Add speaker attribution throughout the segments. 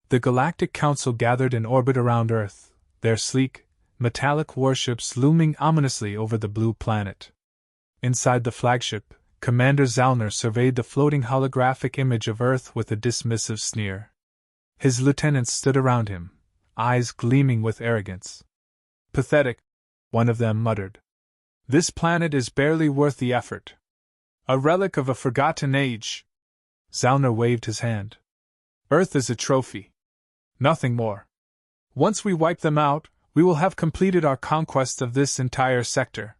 Speaker 1: The Galactic Council gathered in orbit around Earth, their sleek, metallic warships looming ominously over the blue planet. Inside the flagship, Commander Zalner surveyed the floating holographic image of Earth with a dismissive sneer. His lieutenants stood around him, eyes gleaming with arrogance. "Pathetic," one of them muttered. "This planet is barely worth the effort. A relic of a forgotten age." Zalner waved his hand. "Earth is a trophy. Nothing more. Once we wipe them out, we will have completed our conquest of this entire sector."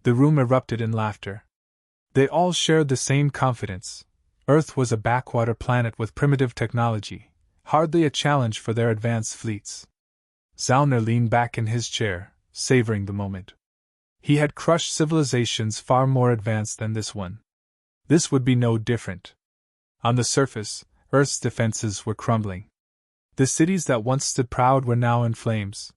Speaker 1: The room erupted in laughter. They all shared the same confidence. Earth was a backwater planet with primitive technology, hardly a challenge for their advanced fleets. Zalner leaned back in his chair, savoring the moment. He had crushed civilizations far more advanced than this one. This would be no different. On the surface, Earth's defenses were crumbling. The cities that once stood proud were now in flames.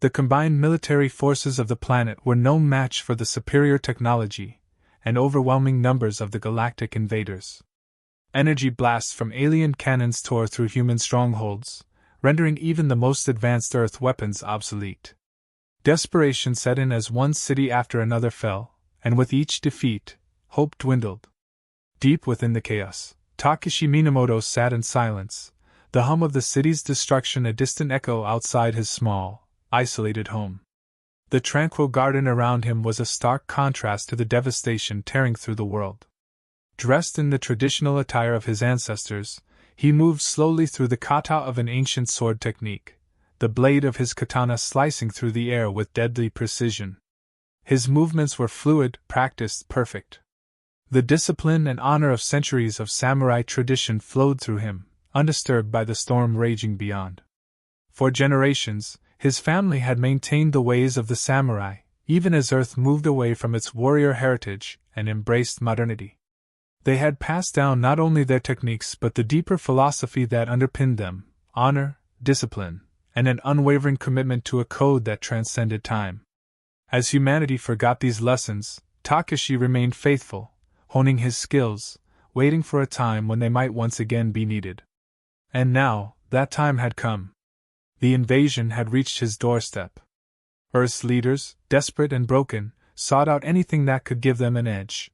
Speaker 1: The combined military forces of the planet were no match for the superior technology and overwhelming numbers of the galactic invaders. Energy blasts from alien cannons tore through human strongholds, rendering even the most advanced Earth weapons obsolete. Desperation set in as one city after another fell, and with each defeat, hope dwindled. Deep within the chaos, Takeshi Minamoto sat in silence, the hum of the city's destruction a distant echo outside his small, isolated home. The tranquil garden around him was a stark contrast to the devastation tearing through the world. Dressed in the traditional attire of his ancestors, he moved slowly through the kata of an ancient sword technique, the blade of his katana slicing through the air with deadly precision. His movements were fluid, practiced, perfect. The discipline and honor of centuries of samurai tradition flowed through him, undisturbed by the storm raging beyond. For generations, his family had maintained the ways of the samurai, even as Earth moved away from its warrior heritage and embraced modernity. They had passed down not only their techniques but the deeper philosophy that underpinned them: honor, discipline, and an unwavering commitment to a code that transcended time. As humanity forgot these lessons, Takeshi remained faithful, honing his skills, waiting for a time when they might once again be needed. And now, that time had come. The invasion had reached his doorstep. Earth's leaders, desperate and broken, sought out anything that could give them an edge.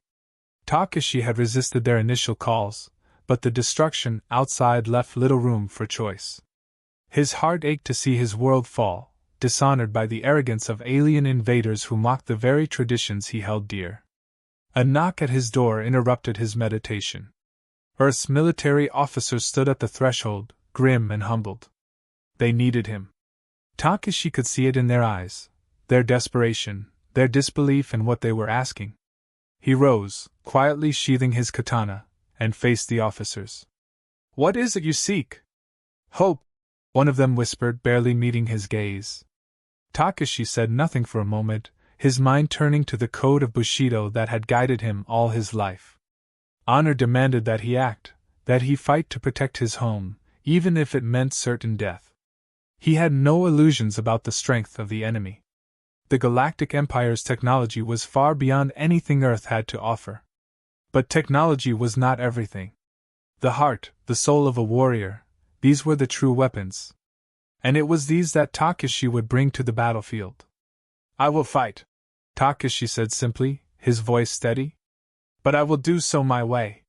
Speaker 1: Takeshi had resisted their initial calls, but the destruction outside left little room for choice. His heart ached to see his world fall, dishonored by the arrogance of alien invaders who mocked the very traditions he held dear. A knock at his door interrupted his meditation. Earth's military officers stood at the threshold, grim and humbled. They needed him. Takeshi could see it in their eyes, their desperation, their disbelief in what they were asking. He rose, quietly sheathing his katana, and faced the officers. "What is it you seek?" "Hope," one of them whispered, barely meeting his gaze. Takeshi said nothing for a moment, his mind turning to the code of Bushido that had guided him all his life. Honor demanded that he act, that he fight to protect his home, even if it meant certain death. He had no illusions about the strength of the enemy. The Galactic Empire's technology was far beyond anything Earth had to offer. But technology was not everything. The heart, the soul of a warrior, these were the true weapons. And it was these that Takeshi would bring to the battlefield. "I will fight," Takeshi said simply, his voice steady. "But I will do so my way."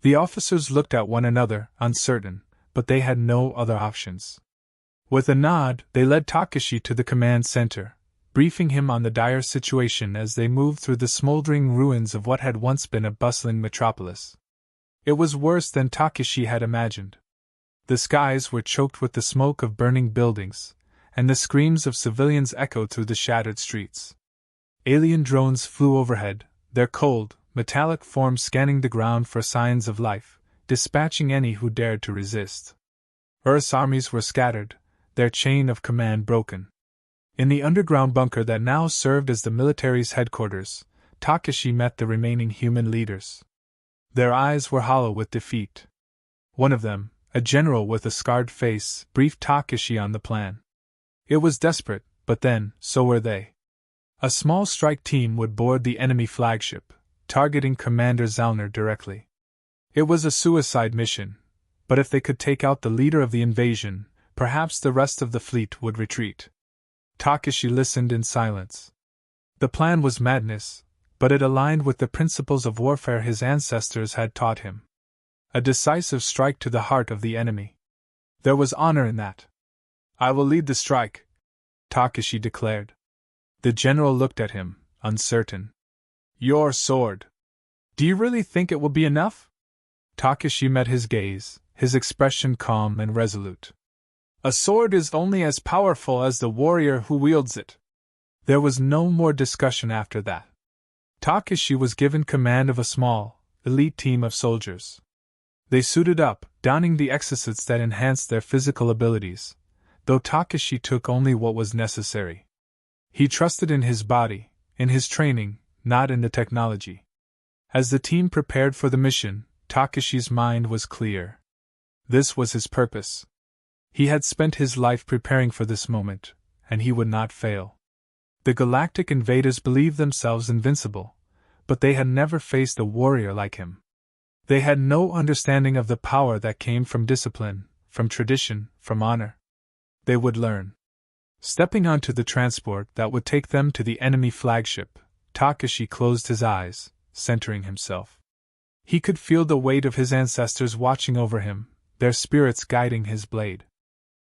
Speaker 1: The officers looked at one another, uncertain, but they had no other options. With a nod, they led Takeshi to the command center, briefing him on the dire situation as they moved through the smoldering ruins of what had once been a bustling metropolis. It was worse than Takeshi had imagined. The skies were choked with the smoke of burning buildings, and the screams of civilians echoed through the shattered streets. Alien drones flew overhead, their cold, metallic forms scanning the ground for signs of life, dispatching any who dared to resist. Earth's armies were scattered, their chain of command broken. In the underground bunker that now served as the military's headquarters, Takeshi met the remaining human leaders. Their eyes were hollow with defeat. One of them, a general with a scarred face, briefed Takeshi on the plan. It was desperate, but then, so were they. A small strike team would board the enemy flagship, targeting Commander Zalner directly. It was a suicide mission, but if they could take out the leader of the invasion, perhaps the rest of the fleet would retreat. Takashi listened in silence. The plan was madness, but it aligned with the principles of warfare his ancestors had taught him. A decisive strike to the heart of the enemy. There was honor in that. "I will lead the strike," Takashi declared. The general looked at him, uncertain. "Your sword. Do you really think it will be enough?" Takashi met his gaze, his expression calm and resolute. "A sword is only as powerful as the warrior who wields it." There was no more discussion after that. Takashi was given command of a small, elite team of soldiers. They suited up, donning the exosuits that enhanced their physical abilities, though Takashi took only what was necessary. He trusted in his body, in his training, not in the technology. As the team prepared for the mission, Takashi's mind was clear. This was his purpose. He had spent his life preparing for this moment, and he would not fail. The galactic invaders believed themselves invincible, but they had never faced a warrior like him. They had no understanding of the power that came from discipline, from tradition, from honor. They would learn. Stepping onto the transport that would take them to the enemy flagship, Takashi closed his eyes, centering himself. He could feel the weight of his ancestors watching over him, their spirits guiding his blade.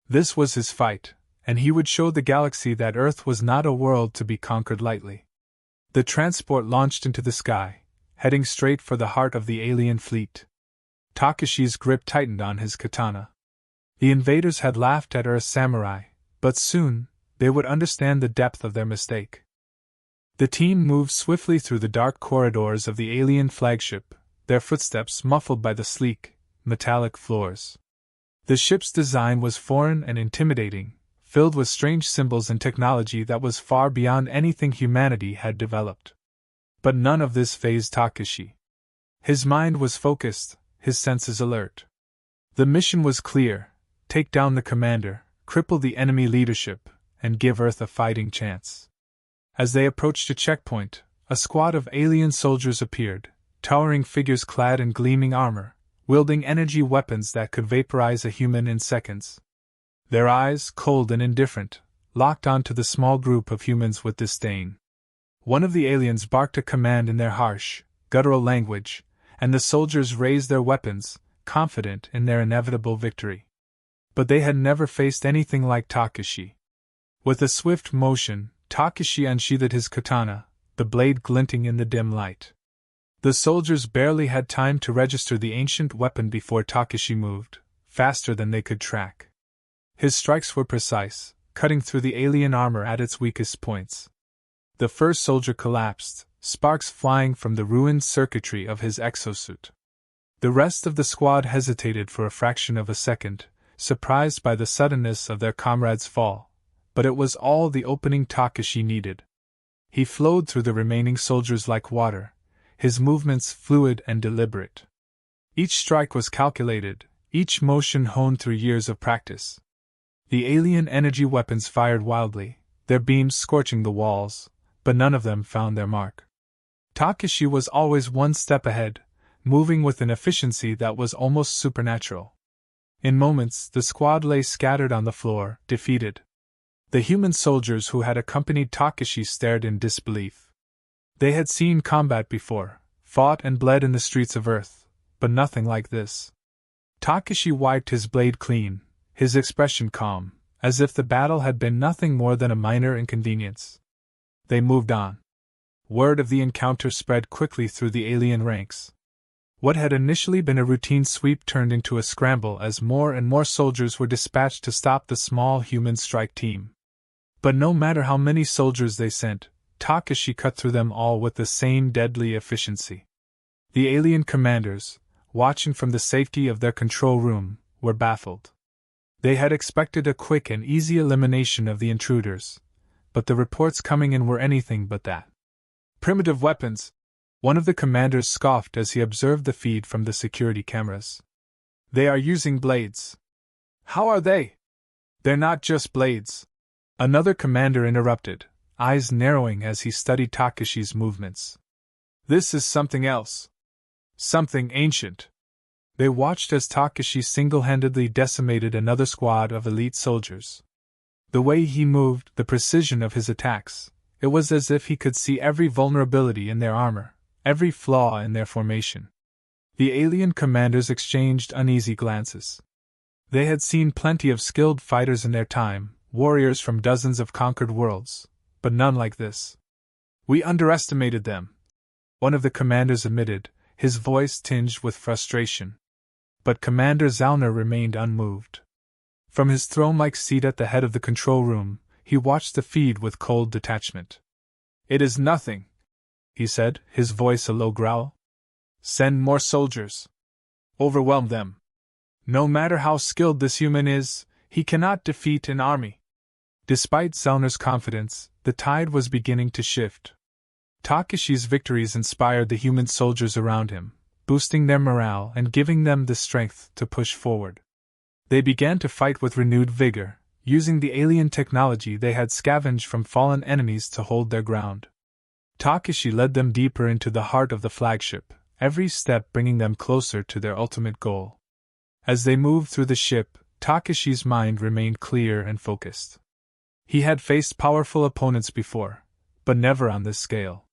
Speaker 1: This was his fight, and he would show the galaxy that Earth was not a world to be conquered lightly. The transport launched into the sky, heading straight for the heart of the alien fleet. Takashi's grip tightened on his katana. The invaders had laughed at Earth's samurai, but soon, they would understand the depth of their mistake. The team moved swiftly through the dark corridors of the alien flagship, their footsteps muffled by the sleek, metallic floors. The ship's design was foreign and intimidating, filled with strange symbols and technology that was far beyond anything humanity had developed. But none of this fazed Takashi. His mind was focused, his senses alert. The mission was clear: take down the commander, cripple the enemy leadership, and give Earth a fighting chance. As they approached a checkpoint, a squad of alien soldiers appeared, towering figures clad in gleaming armor, wielding energy weapons that could vaporize a human in seconds. Their eyes, cold and indifferent, locked onto the small group of humans with disdain. One of the aliens barked a command in their harsh, guttural language, and the soldiers raised their weapons, confident in their inevitable victory. But they had never faced anything like Takashi. With a swift motion, Takashi unsheathed his katana, the blade glinting in the dim light. The soldiers barely had time to register the ancient weapon before Takashi moved, faster than they could track. His strikes were precise, cutting through the alien armor at its weakest points. The first soldier collapsed, sparks flying from the ruined circuitry of his exosuit. The rest of the squad hesitated for a fraction of a second, surprised by the suddenness of their comrade's fall, but it was all the opening Takashi needed. He flowed through the remaining soldiers like water, his movements fluid and deliberate. Each strike was calculated, each motion honed through years of practice. The alien energy weapons fired wildly, their beams scorching the walls, but none of them found their mark. Takashi was always one step ahead, moving with an efficiency that was almost supernatural. In moments, the squad lay scattered on the floor, defeated. The human soldiers who had accompanied Takashi stared in disbelief. They had seen combat before, fought and bled in the streets of Earth, but nothing like this. Takashi wiped his blade clean, his expression calm, as if the battle had been nothing more than a minor inconvenience. They moved on. Word of the encounter spread quickly through the alien ranks. What had initially been a routine sweep turned into a scramble as more and more soldiers were dispatched to stop the small human strike team. But no matter how many soldiers they sent, Takashi cut through them all with the same deadly efficiency. The alien commanders, watching from the safety of their control room, were baffled. They had expected a quick and easy elimination of the intruders, but the reports coming in were anything but that. "Primitive weapons," one of the commanders scoffed as he observed the feed from the security cameras. "They are using blades." "How are they?" "They're not just blades," another commander interrupted, eyes narrowing as he studied Takashi's movements. "This is something else. Something ancient." They watched as Takashi single-handedly decimated another squad of elite soldiers. The way he moved, the precision of his attacks, it was as if he could see every vulnerability in their armor, every flaw in their formation. The alien commanders exchanged uneasy glances. They had seen plenty of skilled fighters in their time, warriors from dozens of conquered worlds, but none like this. "We underestimated them," one of the commanders admitted, his voice tinged with frustration. But Commander Zauner remained unmoved. From his throne-like seat at the head of the control room, he watched the feed with cold detachment. "It is nothing," he said, his voice a low growl. "Send more soldiers. Overwhelm them. No matter how skilled this human is, he cannot defeat an army." Despite Zauner's confidence, the tide was beginning to shift. Takashi's victories inspired the human soldiers around him, boosting their morale and giving them the strength to push forward. They began to fight with renewed vigor, using the alien technology they had scavenged from fallen enemies to hold their ground. Takashi led them deeper into the heart of the flagship, every step bringing them closer to their ultimate goal. As they moved through the ship, Takashi's mind remained clear and focused. He had faced powerful opponents before, but never on this scale.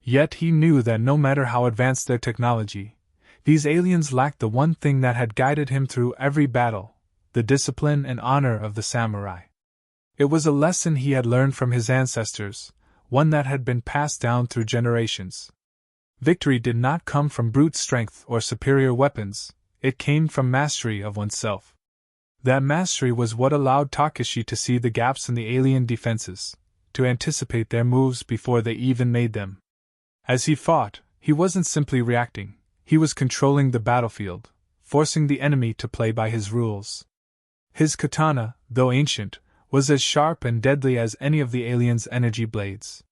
Speaker 1: Yet he knew that no matter how advanced their technology, these aliens lacked the one thing that had guided him through every battle, the discipline and honor of the samurai. It was a lesson he had learned from his ancestors, one that had been passed down through generations. Victory did not come from brute strength or superior weapons, it came from mastery of oneself. That mastery was what allowed Takashi to see the gaps in the alien defenses, to anticipate their moves before they even made them. As he fought, he wasn't simply reacting, he was controlling the battlefield, forcing the enemy to play by his rules. His katana, though ancient, was as sharp and deadly as any of the aliens' energy blades.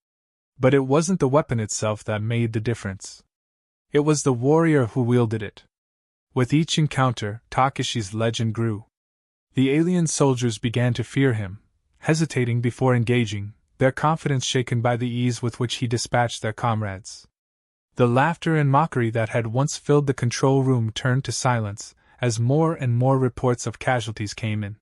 Speaker 1: But it wasn't the weapon itself that made the difference. It was the warrior who wielded it. With each encounter, Takashi's legend grew. The alien soldiers began to fear him, hesitating before engaging, their confidence shaken by the ease with which he dispatched their comrades. The laughter and mockery that had once filled the control room turned to silence, as more and more reports of casualties came in.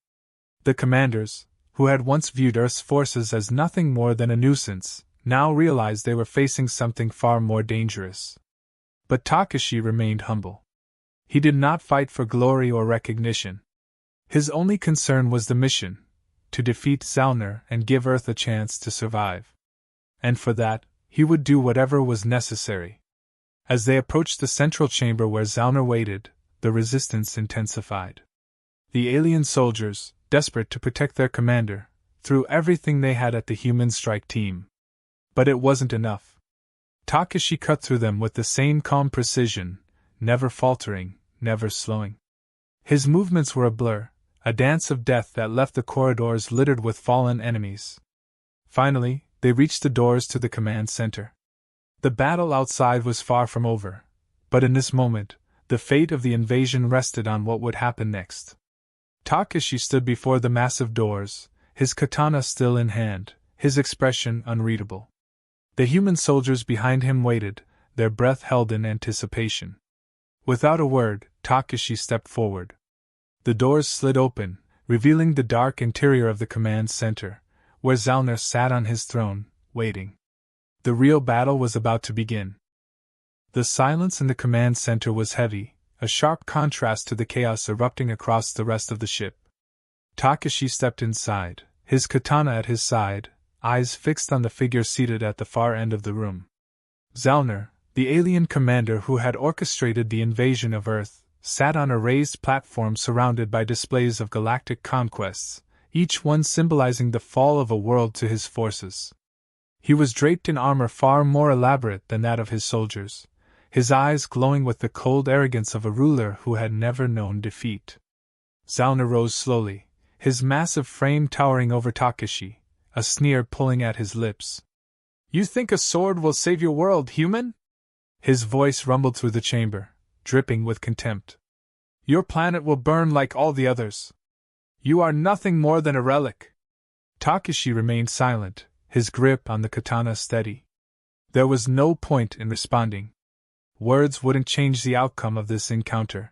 Speaker 1: The commanders, who had once viewed Earth's forces as nothing more than a nuisance, now realized they were facing something far more dangerous. But Takashi remained humble. He did not fight for glory or recognition. His only concern was the mission, to defeat Zauner and give Earth a chance to survive. And for that, he would do whatever was necessary. As they approached the central chamber where Zauner waited, the resistance intensified. The alien soldiers, desperate to protect their commander, threw everything they had at the human strike team. But it wasn't enough. Takashi cut through them with the same calm precision, never faltering, never slowing. His movements were a blur, a dance of death that left the corridors littered with fallen enemies. Finally, they reached the doors to the command center. The battle outside was far from over, but in this moment, the fate of the invasion rested on what would happen next. Takashi stood before the massive doors, his katana still in hand, his expression unreadable. The human soldiers behind him waited, their breath held in anticipation. Without a word, Takashi stepped forward. The doors slid open, revealing the dark interior of the command center, where Zauner sat on his throne, waiting. The real battle was about to begin. The silence in the command center was heavy, a sharp contrast to the chaos erupting across the rest of the ship. Takashi stepped inside, his katana at his side, eyes fixed on the figure seated at the far end of the room. Zauner, the alien commander who had orchestrated the invasion of Earth, sat on a raised platform surrounded by displays of galactic conquests, each one symbolizing the fall of a world to his forces. He was draped in armor far more elaborate than that of his soldiers, his eyes glowing with the cold arrogance of a ruler who had never known defeat. Zauner rose slowly, his massive frame towering over Takashi, a sneer pulling at his lips. "You think a sword will save your world, human?" His voice rumbled through the chamber, dripping with contempt. "Your planet will burn like all the others. You are nothing more than a relic." Takashi remained silent, his grip on the katana steady. There was no point in responding. Words wouldn't change the outcome of this encounter.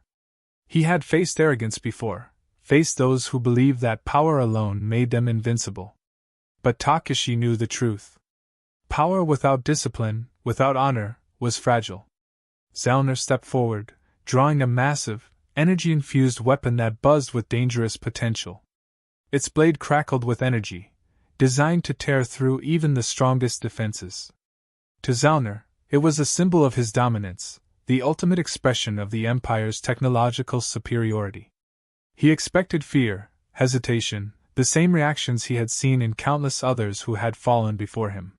Speaker 1: He had faced arrogance before, faced those who believed that power alone made them invincible. But Takashi knew the truth. Power without discipline, without honor, was fragile. Zellner stepped forward, drawing a massive, energy-infused weapon that buzzed with dangerous potential. Its blade crackled with energy, designed to tear through even the strongest defenses. To Zellner, it was a symbol of his dominance, the ultimate expression of the Empire's technological superiority. He expected fear, hesitation, the same reactions he had seen in countless others who had fallen before him.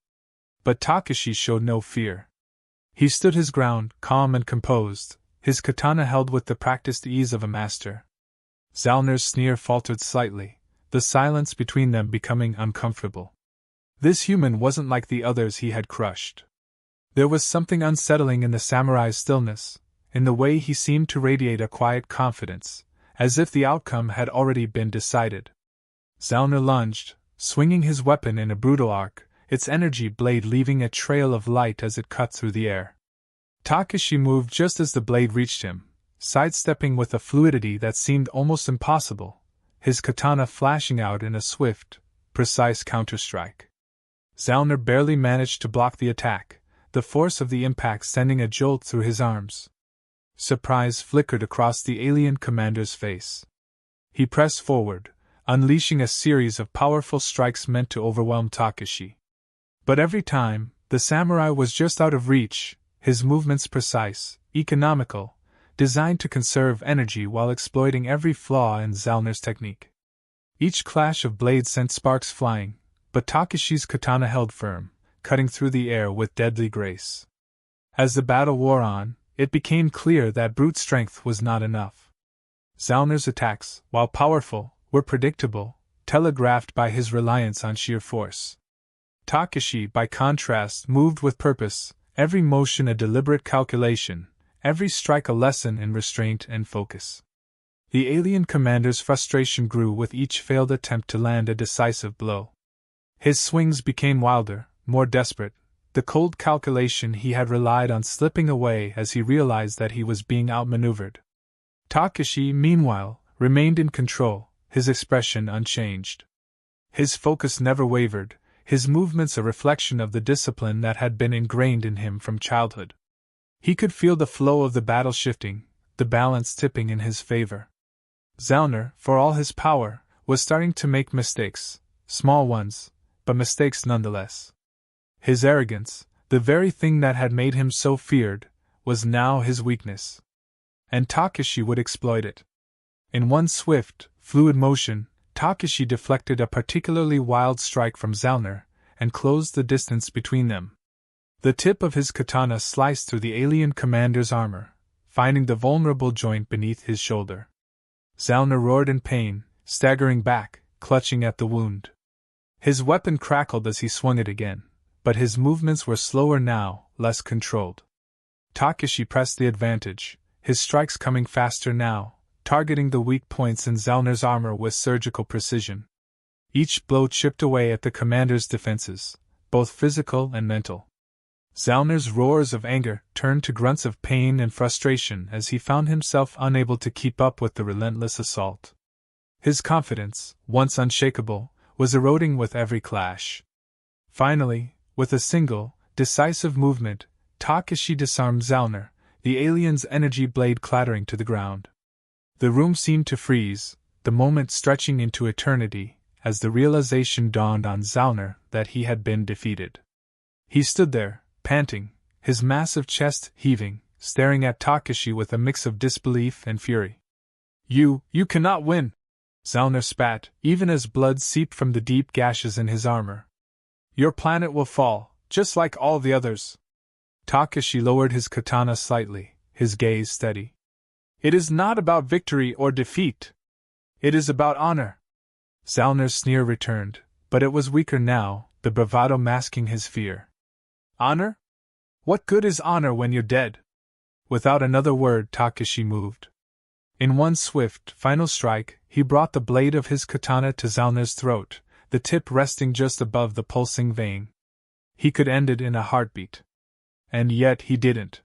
Speaker 1: But Takashi showed no fear. He stood his ground, calm and composed, his katana held with the practiced ease of a master. Zellner's sneer faltered slightly, the silence between them becoming uncomfortable. This human wasn't like the others he had crushed. There was something unsettling in the samurai's stillness, in the way he seemed to radiate a quiet confidence, as if the outcome had already been decided. Zellner lunged, swinging his weapon in a brutal arc, its energy blade leaving a trail of light as it cut through the air. Takashi moved just as the blade reached him, sidestepping with a fluidity that seemed almost impossible, his katana flashing out in a swift, precise counterstrike. Zellner barely managed to block the attack, the force of the impact sending a jolt through his arms. Surprise flickered across the alien commander's face. He pressed forward, unleashing a series of powerful strikes meant to overwhelm Takashi. But every time, the samurai was just out of reach, his movements precise, economical, designed to conserve energy while exploiting every flaw in Zellner's technique. Each clash of blades sent sparks flying, but Takashi's katana held firm, cutting through the air with deadly grace. As the battle wore on, it became clear that brute strength was not enough. Zellner's attacks, while powerful, were predictable, telegraphed by his reliance on sheer force. Takashi, by contrast, moved with purpose, every motion a deliberate calculation, every strike a lesson in restraint and focus. The alien commander's frustration grew with each failed attempt to land a decisive blow. His swings became wilder, more desperate, the cold calculation he had relied on slipping away as he realized that he was being outmaneuvered. Takashi, meanwhile, remained in control, his expression unchanged. His focus never wavered, his movements a reflection of the discipline that had been ingrained in him from childhood. He could feel the flow of the battle shifting, the balance tipping in his favor. Zellner, for all his power, was starting to make mistakes, small ones, but mistakes nonetheless. His arrogance, the very thing that had made him so feared, was now his weakness. And Takashi would exploit it. In one swift, fluid motion, Takashi deflected a particularly wild strike from Zellner, and closed the distance between them. The tip of his katana sliced through the alien commander's armor, finding the vulnerable joint beneath his shoulder. Zellner roared in pain, staggering back, clutching at the wound. His weapon crackled as he swung it again, but his movements were slower now, less controlled. Takashi pressed the advantage, his strikes coming faster now, targeting the weak points in Zellner's armor with surgical precision. Each blow chipped away at the commander's defenses, both physical and mental. Zellner's roars of anger turned to grunts of pain and frustration as he found himself unable to keep up with the relentless assault. His confidence, once unshakable, was eroding with every clash. Finally, with a single, decisive movement, Takashi disarmed Zellner, the alien's energy blade clattering to the ground. The room seemed to freeze, the moment stretching into eternity, as the realization dawned on Zellner that he had been defeated. He stood there, panting, his massive chest heaving, staring at Takashi with a mix of disbelief and fury. You cannot win!" Zellner spat, even as blood seeped from the deep gashes in his armor. "Your planet will fall, just like all the others." Takashi lowered his katana slightly, his gaze steady. "It is not about victory or defeat. It is about honor." Zellner's sneer returned, but it was weaker now, the bravado masking his fear. "Honor? What good is honor when you're dead?" Without another word, Takashi moved. In one swift, final strike, he brought the blade of his katana to Zellner's throat, the tip resting just above the pulsing vein. He could end it in a heartbeat. And yet he didn't.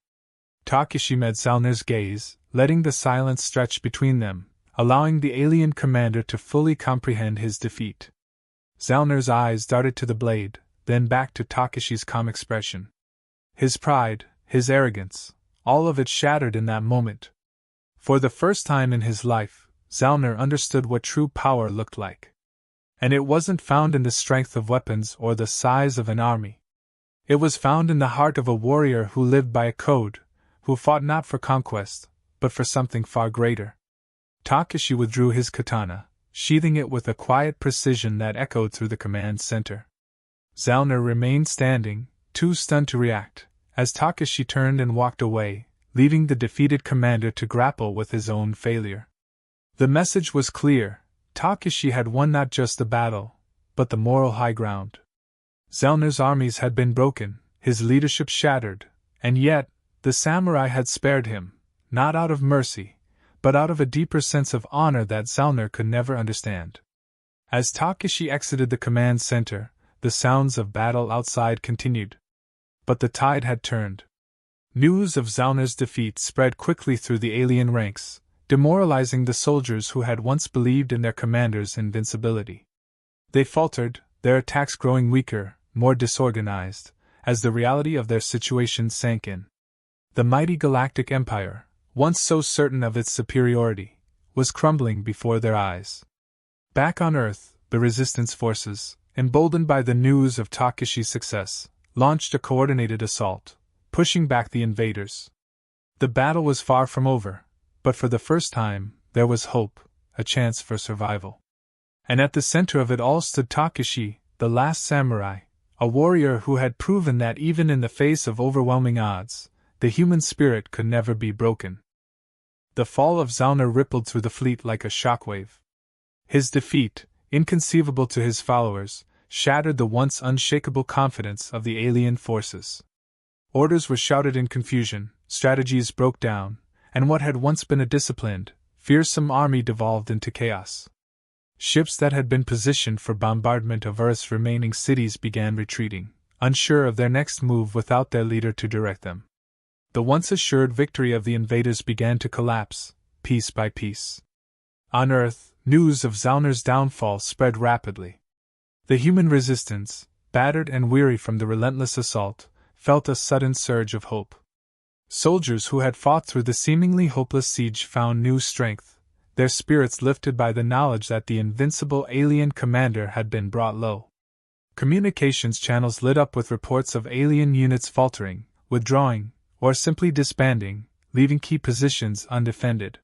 Speaker 1: Takeshi met Zalner's gaze, letting the silence stretch between them, allowing the alien commander to fully comprehend his defeat. Zalner's eyes darted to the blade, then back to Takeshi's calm expression. His pride, his arrogance, all of it shattered in that moment. For the first time in his life, Zalner understood what true power looked like. And it wasn't found in the strength of weapons or the size of an army. It was found in the heart of a warrior who lived by a code, who fought not for conquest, but for something far greater. Takeshi withdrew his katana, sheathing it with a quiet precision that echoed through the command center. Zalner remained standing, too stunned to react, as Takeshi turned and walked away, leaving the defeated commander to grapple with his own failure. The message was clear: Takeshi had won not just the battle, but the moral high ground. Zalner's armies had been broken, his leadership shattered, and yet, the samurai had spared him, not out of mercy, but out of a deeper sense of honor that Zalner could never understand. As Takeshi exited the command center, the sounds of battle outside continued. But the tide had turned. News of Zalner's defeat spread quickly through the alien ranks, demoralizing the soldiers who had once believed in their commander's invincibility. They faltered, their attacks growing weaker, more disorganized, as the reality of their situation sank in. The mighty Galactic Empire, once so certain of its superiority, was crumbling before their eyes. Back on Earth, the resistance forces, emboldened by the news of Takeshi's success, launched a coordinated assault, pushing back the invaders. The battle was far from over, but for the first time, there was hope, a chance for survival. And at the center of it all stood Takeshi, the last samurai, a warrior who had proven that even in the face of overwhelming odds, the human spirit could never be broken. The fall of Zalner rippled through the fleet like a shockwave. His defeat, inconceivable to his followers, shattered the once unshakable confidence of the alien forces. Orders were shouted in confusion, strategies broke down, and what had once been a disciplined, fearsome army devolved into chaos. Ships that had been positioned for bombardment of Earth's remaining cities began retreating, unsure of their next move without their leader to direct them. The once assured victory of the invaders began to collapse, piece by piece. On Earth, news of Zalner's downfall spread rapidly. The human resistance, battered and weary from the relentless assault, felt a sudden surge of hope. Soldiers who had fought through the seemingly hopeless siege found new strength, their spirits lifted by the knowledge that the invincible alien commander had been brought low. Communications channels lit up with reports of alien units faltering, withdrawing, or simply disbanding, leaving key positions undefended.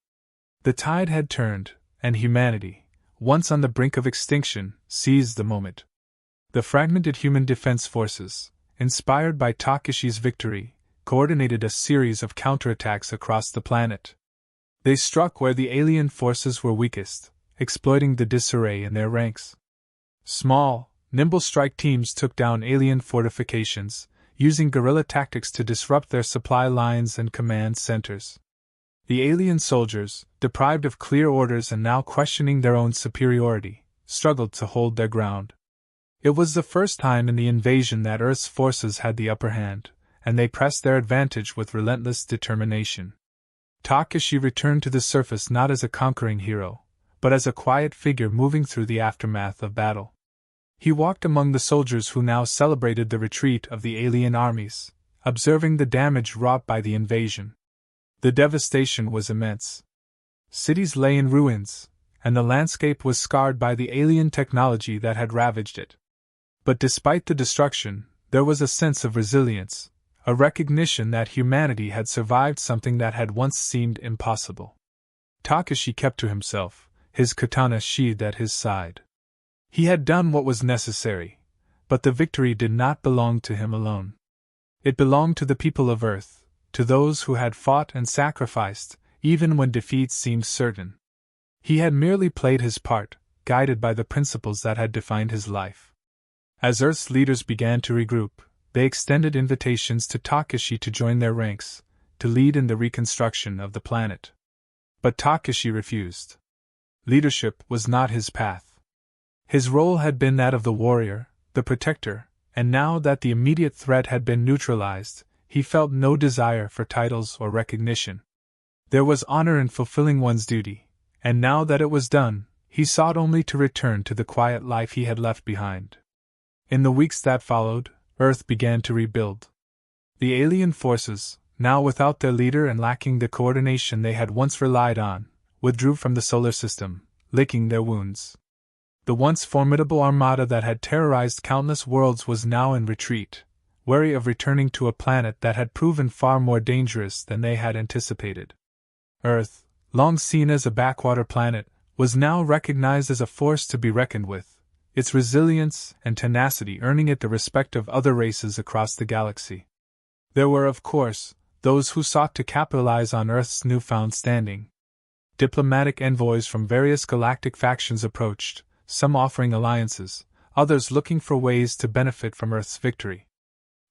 Speaker 1: The tide had turned, and humanity, once on the brink of extinction, seized the moment. The fragmented human defense forces, inspired by Takeshi's victory, coordinated a series of counterattacks across the planet. They struck where the alien forces were weakest, exploiting the disarray in their ranks. Small, nimble strike teams took down alien fortifications, using guerrilla tactics to disrupt their supply lines and command centers. The alien soldiers, deprived of clear orders and now questioning their own superiority, struggled to hold their ground. It was the first time in the invasion that Earth's forces had the upper hand, and they pressed their advantage with relentless determination. Takeshi returned to the surface not as a conquering hero, but as a quiet figure moving through the aftermath of battle. He walked among the soldiers who now celebrated the retreat of the alien armies, observing the damage wrought by the invasion. The devastation was immense. Cities lay in ruins, and the landscape was scarred by the alien technology that had ravaged it. But despite the destruction, there was a sense of resilience, a recognition that humanity had survived something that had once seemed impossible. Takeshi kept to himself, his katana sheathed at his side. He had done what was necessary, but the victory did not belong to him alone. It belonged to the people of Earth, to those who had fought and sacrificed, even when defeat seemed certain. He had merely played his part, guided by the principles that had defined his life. As Earth's leaders began to regroup, they extended invitations to Takeshi to join their ranks, to lead in the reconstruction of the planet. But Takeshi refused. Leadership was not his path. His role had been that of the warrior, the protector, and now that the immediate threat had been neutralized, he felt no desire for titles or recognition. There was honor in fulfilling one's duty, and now that it was done, he sought only to return to the quiet life he had left behind. In the weeks that followed, Earth began to rebuild. The alien forces, now without their leader and lacking the coordination they had once relied on, withdrew from the solar system, licking their wounds. The once formidable armada that had terrorized countless worlds was now in retreat, wary of returning to a planet that had proven far more dangerous than they had anticipated. Earth, long seen as a backwater planet, was now recognized as a force to be reckoned with, its resilience and tenacity earning it the respect of other races across the galaxy. There were, of course, those who sought to capitalize on Earth's newfound standing. Diplomatic envoys from various galactic factions approached, some offering alliances, others looking for ways to benefit from Earth's victory.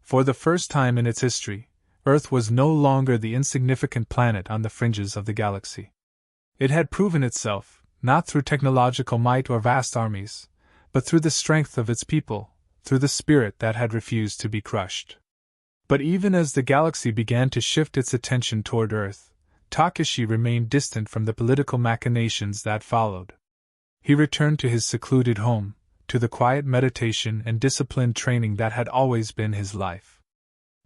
Speaker 1: For the first time in its history, Earth was no longer the insignificant planet on the fringes of the galaxy. It had proven itself, not through technological might or vast armies, but through the strength of its people, through the spirit that had refused to be crushed. But even as the galaxy began to shift its attention toward Earth, Takashi remained distant from the political machinations that followed. He returned to his secluded home, to the quiet meditation and disciplined training that had always been his life.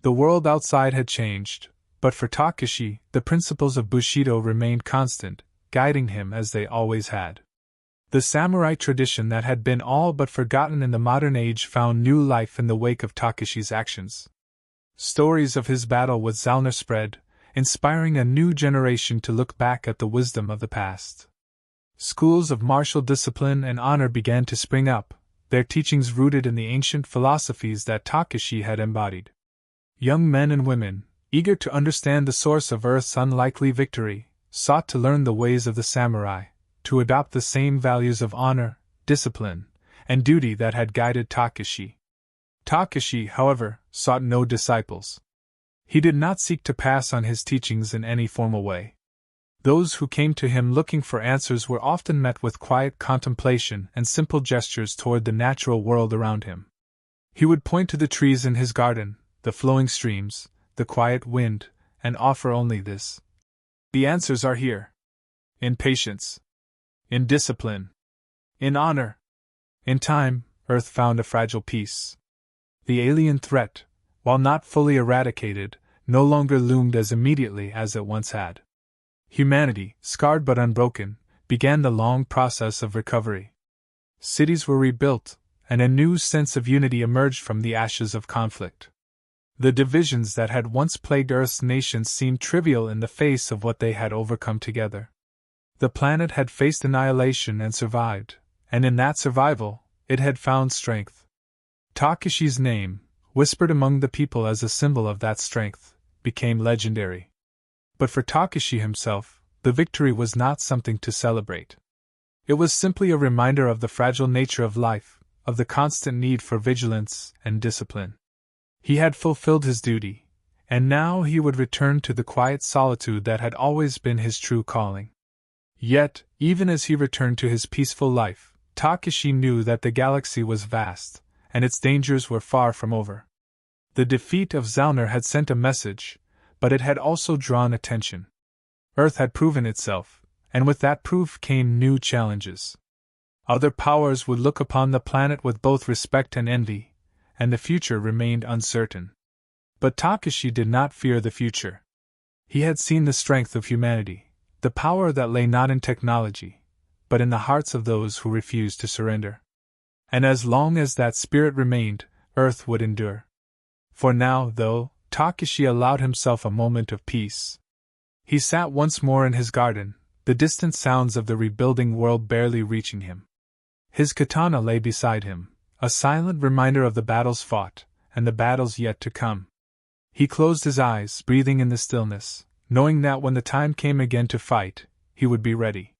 Speaker 1: The world outside had changed, but for Takashi, the principles of Bushido remained constant, guiding him as they always had. The samurai tradition that had been all but forgotten in the modern age found new life in the wake of Takashi's actions. Stories of his battle with Zalner spread, inspiring a new generation to look back at the wisdom of the past. Schools of martial discipline and honor began to spring up, their teachings rooted in the ancient philosophies that Takashi had embodied. Young men and women, eager to understand the source of Earth's unlikely victory, sought to learn the ways of the samurai, to adopt the same values of honor, discipline, and duty that had guided Takashi. Takashi, however, sought no disciples. He did not seek to pass on his teachings in any formal way. Those who came to him looking for answers were often met with quiet contemplation and simple gestures toward the natural world around him. He would point to the trees in his garden, the flowing streams, the quiet wind, and offer only this: "The answers are here. In patience. In discipline. In honor." In time, Earth found a fragile peace. The alien threat, while not fully eradicated, no longer loomed as immediately as it once had. Humanity, scarred but unbroken, began the long process of recovery. Cities were rebuilt, and a new sense of unity emerged from the ashes of conflict. The divisions that had once plagued Earth's nations seemed trivial in the face of what they had overcome together. The planet had faced annihilation and survived, and in that survival, it had found strength. Takashi's name, whispered among the people as a symbol of that strength, became legendary. But for Takashi himself, the victory was not something to celebrate. It was simply a reminder of the fragile nature of life, of the constant need for vigilance and discipline. He had fulfilled his duty, and now he would return to the quiet solitude that had always been his true calling. Yet, even as he returned to his peaceful life, Takashi knew that the galaxy was vast, and its dangers were far from over. The defeat of Zalner had sent a message, but it had also drawn attention. Earth had proven itself, and with that proof came new challenges. Other powers would look upon the planet with both respect and envy, and the future remained uncertain. But Takashi did not fear the future. He had seen the strength of humanity, the power that lay not in technology, but in the hearts of those who refused to surrender. And as long as that spirit remained, Earth would endure. For now, though, Takashi allowed himself a moment of peace. He sat once more in his garden, the distant sounds of the rebuilding world barely reaching him. His katana lay beside him, a silent reminder of the battles fought, and the battles yet to come. He closed his eyes, breathing in the stillness, knowing that when the time came again to fight, he would be ready.